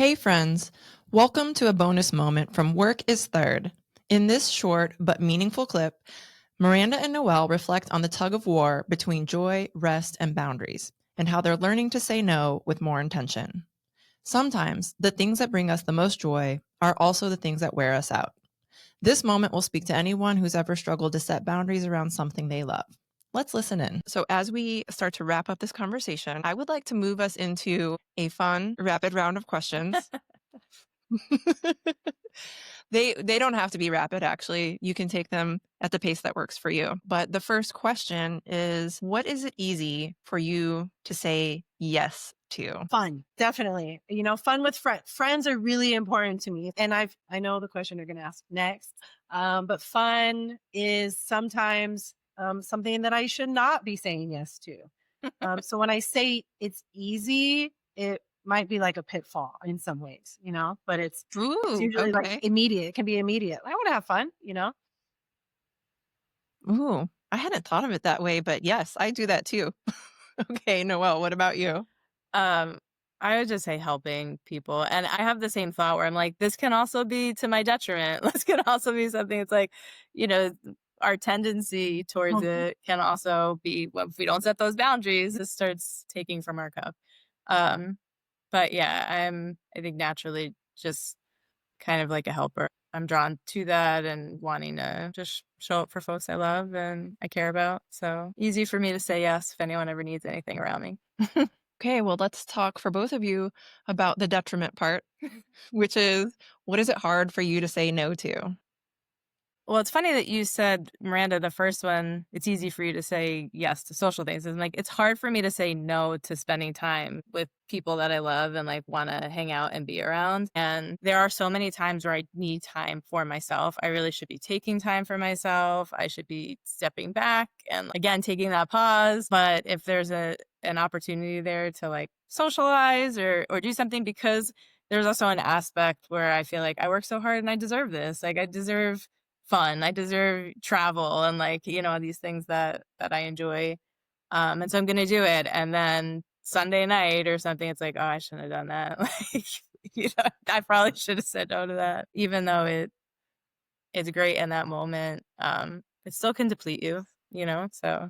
Hey friends, welcome to a bonus moment from Work is Third. In this short but meaningful clip, Miranda and Noelle reflect on the tug of war between joy, rest, and boundaries, and how they're learning to say no with more intention. Sometimes the things that bring us the most joy are also the things that wear us out. This moment will speak to anyone who's ever struggled to set boundaries around something they love. Let's listen in. So, as we start to wrap up this conversation, I would like to move us into a fun, rapid round of questions. They don't have to be rapid, actually. You can take them at the pace that works for you. But the first question is, what is it easy for you to say yes to? Fun, definitely. Fun with friends. Friends are really important to me. And I know the question you're going to ask next. But fun is sometimes something that I should not be saying yes to. So when I say it's easy, it might be like a pitfall in some ways, but it's usually like Okay. immediate. It can be immediate. I want to have fun. Ooh, I hadn't thought of it that way, but yes, I do that too. Okay, Noelle, what about you? Um, I would just say helping people. And I have the same thought where I'm like, this can also be to my detriment. This can also be something it's like, you know, our tendency towards it can also be, well, if we don't set those boundaries, it starts taking from our cup. But yeah, I think naturally just kind of like a helper. I'm drawn to that and wanting to just show up for folks I love and I care about. So easy for me to say yes if anyone ever needs anything around me. Okay, well, let's talk for both of you about the detriment part, which is what is it hard for you to say no to? Well, it's funny that you said, Miranda, the first one, it's easy for you to say yes to social things. And like, it's hard for me to say no to spending time with people that I love and like want to hang out and be around. And there are so many times where I need time for myself. I really should be taking time for myself. I should be stepping back and again, taking that pause. But if there's an opportunity there to like socialize or do something, because there's also an aspect where I feel like I work so hard and I deserve this. Like I deserve fun. I deserve travel and like, these things that I enjoy. And so I'm going to do it. And then Sunday night or something, it's like, oh, I shouldn't have done that. Like, I probably should have said no to that, even though it's great in that moment. It still can deplete you, so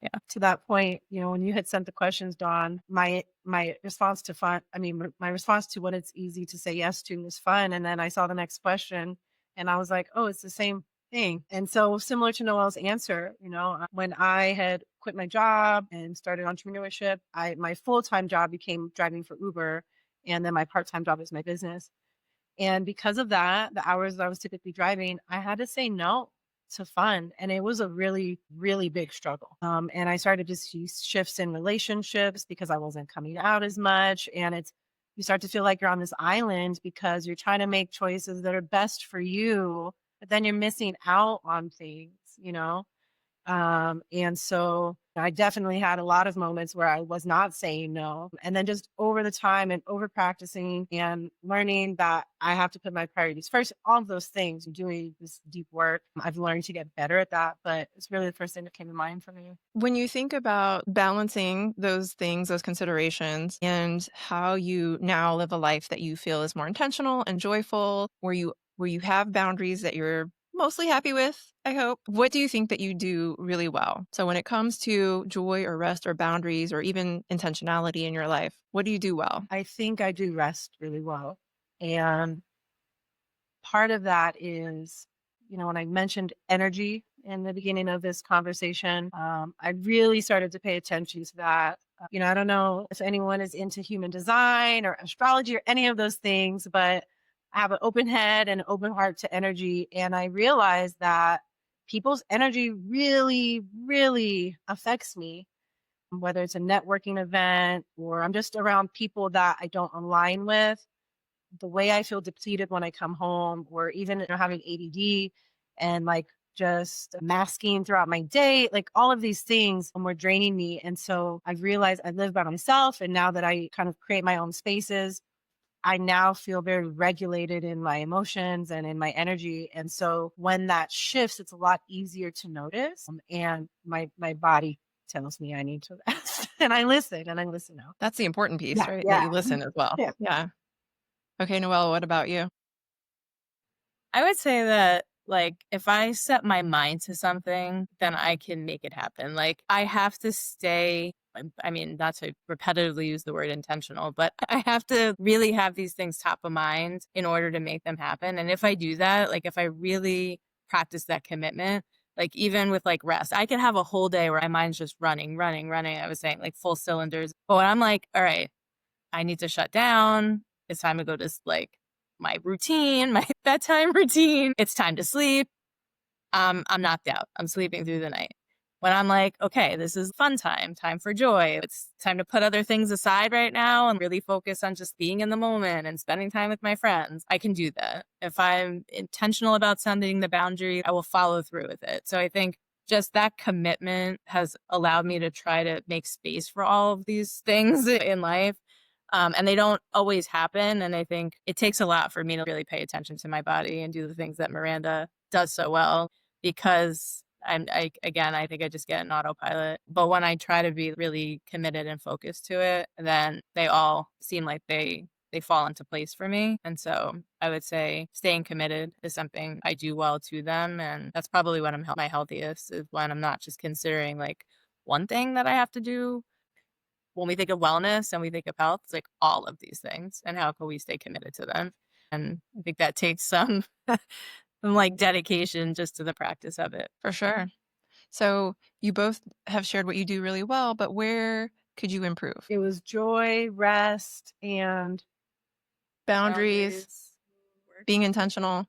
yeah. To that point, when you had sent the questions, Dawn, my response to fun, my response to what it's easy to say yes to was fun. And then I saw the next question and I was like, oh, it's the same thing. And so similar to Noelle's answer, when I had quit my job and started entrepreneurship, my full-time job became driving for Uber. And then my part-time job is my business. And because of that, the hours that I was typically driving, I had to say no to fun. And it was a really, really big struggle. And I started to see shifts in relationships because I wasn't coming out as much. And you start to feel like you're on this island because you're trying to make choices that are best for you, but then you're missing out on things. And so I definitely had a lot of moments where I was not saying no. And then just over the time and over practicing and learning that I have to put my priorities first, all of those things, doing this deep work, I've learned to get better at that. But it's really the first thing that came to mind for me. When you think about balancing those things, those considerations, and how you now live a life that you feel is more intentional and joyful, where you have boundaries that you're mostly happy with, I hope. What do you think that you do really well? So when it comes to joy or rest or boundaries or even intentionality in your life, what do you do well? I think I do rest really well. And part of that is, when I mentioned energy in the beginning of this conversation, I really started to pay attention to that. I don't know if anyone is into human design or astrology or any of those things, but I have an open head and an open heart to energy. And I realized that people's energy really, really affects me, whether it's a networking event or I'm just around people that I don't align with. The way I feel depleted when I come home, or even having ADD and like just masking throughout my day, like all of these things were draining me. And so I realized I live by myself. And now that I kind of create my own spaces, I now feel very regulated in my emotions and in my energy. And so when that shifts, it's a lot easier to notice. And my body tells me I need to rest. And I listen now. That's the important piece, Yeah. right? That Yeah. you listen as well. Yeah. Yeah. Okay, Noelle, what about you? I would say that, like, if I set my mind to something, then I can make it happen. Like, I have to stay, I mean, not to repetitively use the word intentional, but I have to really have these things top of mind in order to make them happen. And if I do that, like, if I really practice that commitment, like, even with like rest, I can have a whole day where my mind's just running. I was saying, like, full cylinders. But when I'm like, all right, I need to shut down. It's time to go to like my routine, my bedtime routine. It's time to sleep. I'm knocked out. I'm sleeping through the night. When I'm like, okay, this is fun time for joy. It's time to put other things aside right now and really focus on just being in the moment and spending time with my friends. I can do that. If I'm intentional about setting the boundary, I will follow through with it. So I think just that commitment has allowed me to try to make space for all of these things in life. And they don't always happen. And I think it takes a lot for me to really pay attention to my body and do the things that Miranda does so well, because I think I just get an autopilot. But when I try to be really committed and focused to it, then they all seem like they fall into place for me. And so I would say staying committed is something I do well to them. And that's probably when I'm my healthiest, is when I'm not just considering like one thing that I have to do. When we think of wellness and we think of health, it's like all of these things, and how can we stay committed to them? And I think that takes some like dedication just to the practice of it. For sure. So you both have shared what you do really well, but where could you improve? It was joy, rest, and Boundaries, Work. being intentional.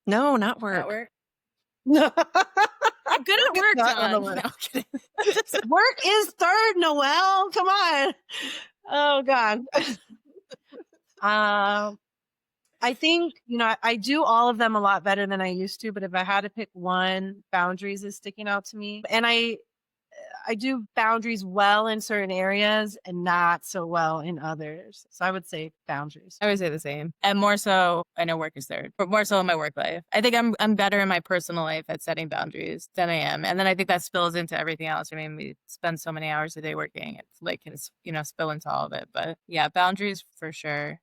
No, not work. Not work. no. I'm good at work, Not on the John. list. No, I'm kidding. Work is third, Noelle. Come on. Oh God. I think, I do all of them a lot better than I used to, but if I had to pick one, boundaries is sticking out to me. And I do boundaries well in certain areas and not so well in others. So I would say boundaries. I would say the same. And more so, I know work is third, but more so in my work life. I think I'm better in my personal life at setting boundaries than I am. And then I think that spills into everything else. I mean, we spend so many hours a day working. It's like, it's, spill into all of it. But yeah, boundaries for sure.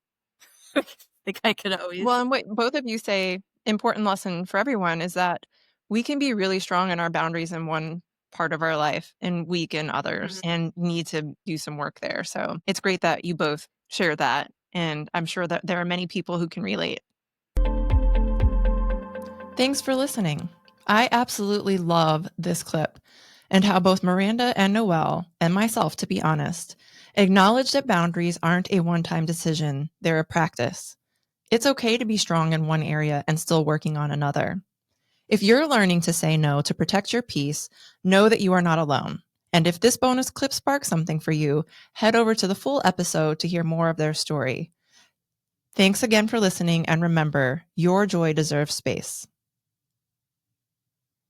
I think I could always. Well, and what both of you say, important lesson for everyone, is that we can be really strong in our boundaries in one part of our life and weak in others, and need to do some work there. So it's great that you both share that. And I'm sure that there are many people who can relate. Thanks for listening. I absolutely love this clip, and how both Miranda and Noelle, and myself, to be honest, acknowledge that boundaries aren't a one-time decision, they're a practice. It's okay to be strong in one area and still working on another. If you're learning to say no to protect your peace, know that you are not alone. And if this bonus clip sparks something for you, head over to the full episode to hear more of their story. Thanks again for listening, and remember, your joy deserves space.